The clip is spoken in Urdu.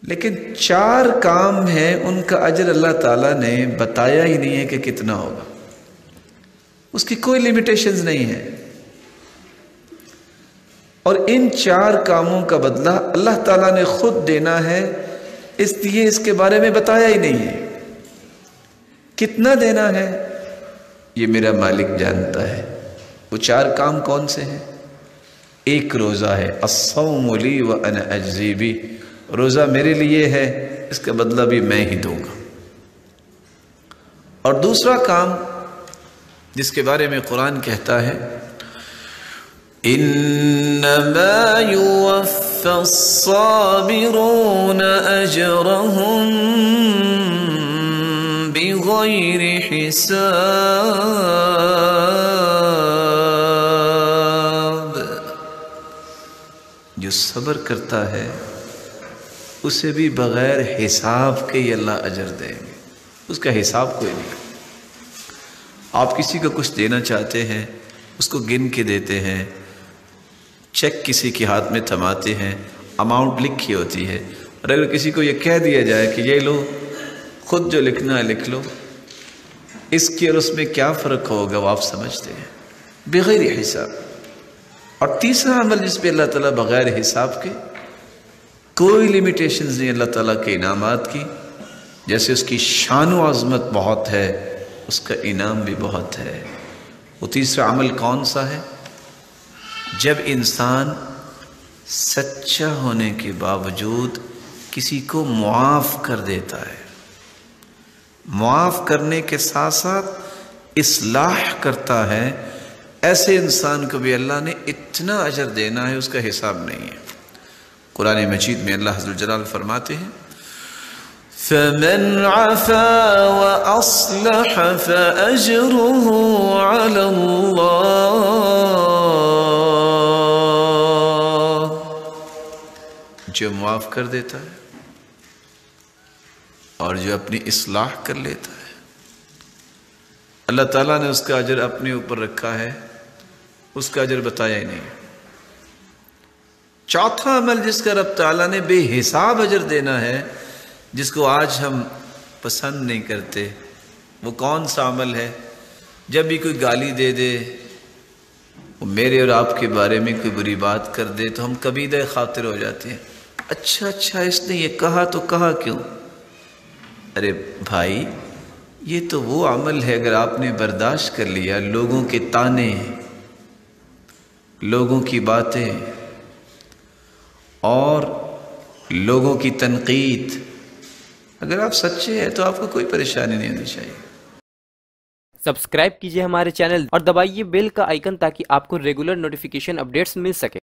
لیکن 4 کام ہیں ان کا اجر اللہ تعالیٰ نے بتایا ہی نہیں ہے کہ کتنا ہوگا، اس کی کوئی لیمیٹیشنز نہیں ہے، اور ان 4 کاموں کا بدلہ اللہ تعالیٰ نے خود دینا ہے، اس لیے اس کے بارے میں بتایا ہی نہیں ہے۔ کتنا دینا ہے یہ میرا مالک جانتا ہے۔ وہ 4 کام کون سے ہیں؟ ایک روزہ ہے، الصوم لی وانا اجزی بہ، روزہ میرے لیے ہے، اس کا بدلہ بھی میں ہی دوں گا۔ اور دوسرا کام جس کے بارے میں قرآن کہتا ہے انما یوفی الصابرون اجرهم بغیر حساب، جو صبر کرتا ہے اسے بھی بغیر حساب کے ہی اللہ اجر دیں گے، اس کا حساب کوئی نہیں۔ آپ کسی کو کچھ دینا چاہتے ہیں، اس کو گن کے دیتے ہیں، چیک کسی کے ہاتھ میں تھماتے ہیں، اماؤنٹ لکھی ہوتی ہے، اور اگر کسی کو یہ کہہ دیا جائے کہ یہ لو خود جو لکھنا ہے لکھ لو، اس کی اور اس میں کیا فرق ہوگا وہ آپ سمجھتے ہیں، بغیر حساب۔ اور تیسرا عمل جس پہ اللہ تعالیٰ بغیر حساب کے، کوئی لیمیٹیشنز نہیں اللہ تعالیٰ کے انعامات کی، جیسے اس کی شان و عظمت بہت ہے اس کا انعام بھی بہت ہے۔ وہ تیسرا عمل کون سا ہے؟ جب انسان سچا ہونے کے باوجود کسی کو معاف کر دیتا ہے، معاف کرنے کے ساتھ ساتھ اصلاح کرتا ہے، ایسے انسان کو بھی اللہ نے اتنا اجر دینا ہے اس کا حساب نہیں ہے۔ قرآن مجید میں اللہ عز و جلال فرماتے ہیں فَمَنْ عَفَا وَأَصْلَحَ فَأَجْرُهُ عَلَى اللَّهِ، جو معاف کر دیتا ہے اور جو اپنی اصلاح کر لیتا ہے، اللہ تعالیٰ نے اس کا اجر اپنے اوپر رکھا ہے، اس کا اجر بتایا ہی نہیں۔ چوتھا عمل جس کا رب تعالیٰ نے بے حساب اجر دینا ہے، جس کو آج ہم پسند نہیں کرتے، وہ کون سا عمل ہے؟ جب بھی کوئی گالی دے دے، وہ میرے اور آپ کے بارے میں کوئی بری بات کر دے تو ہم کبیدہ خاطر ہو جاتے ہیں، اچھا اس نے یہ کہا تو کہا کیوں؟ ارے بھائی، یہ تو وہ عمل ہے اگر آپ نے برداشت کر لیا، لوگوں کے تانے، لوگوں کی باتیں اور لوگوں کی تنقید، اگر آپ سچے ہیں تو آپ کو کوئی پریشانی نہیں ہونی چاہیے۔ سبسکرائب کیجئے ہمارے چینل اور دبائیے بیل کا آئیکن تاکہ آپ کو ریگولر نوٹیفیکیشن اپڈیٹس مل سکے۔